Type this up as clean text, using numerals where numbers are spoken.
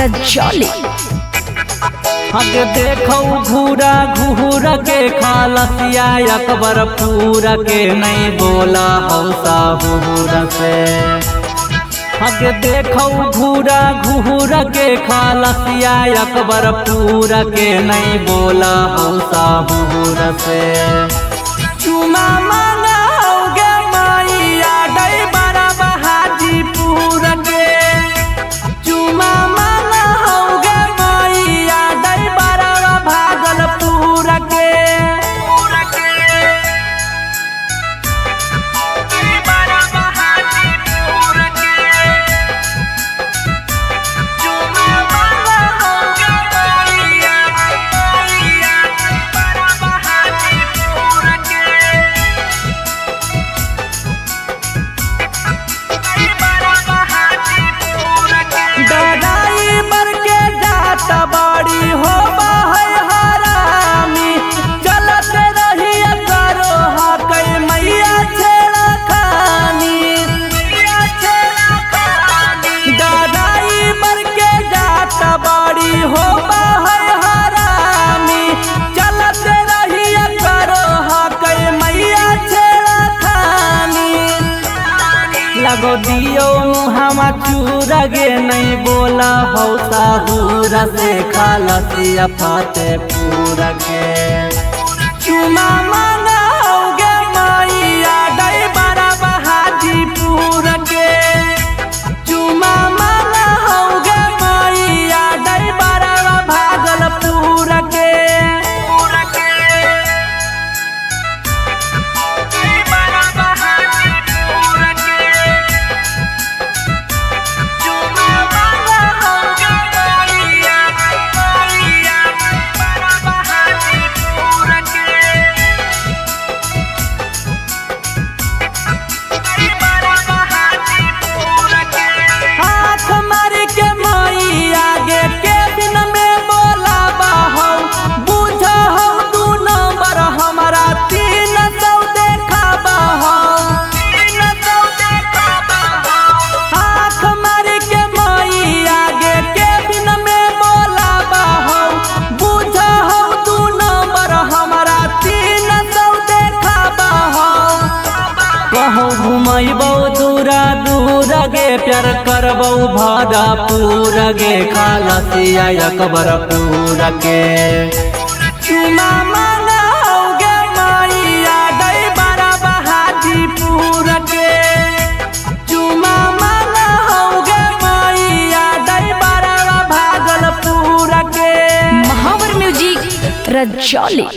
रजौली। हग देखो घूरा घूर के खालसिया अकबरपुर के नहीं बोला हौसा हुर से। हग देखो घूरा घूर के खालसिया अकबरपुर के नहीं बोला हौसा हुर से। चुमा मांगोगे मैया डई बड़ा बहादीपुर के। चुमा मांगोगे मैया डई बड़ा भागलपुर के। बड़ी हो हरामी चलते रही करो हकई मैया छेड़ा खानी। दादाई बर के जात बड़ी हो हरामी चलते रही करो हकई मैया छेड़ा खानी। लगो दियो मुहावा चूरगे नहीं बोला हौसा हुर से खालसिया फतेहपुर के। चुमा मांगोगे मैया डई बड़ा बहादीपुर के। चुमा मांगोगे मैया डई बड़ा भागलपुर के। घुमैबौ दूरा दूर गे प्यार करबौ भादापुर गे खालसिया अकबरपुर के। चुमा मांगोगे मैया डई बड़ा बहादीपुर के। चुमा मांगोगे मैया डई बड़ा भागलपुर के। महावर म्यूजिक रजौली।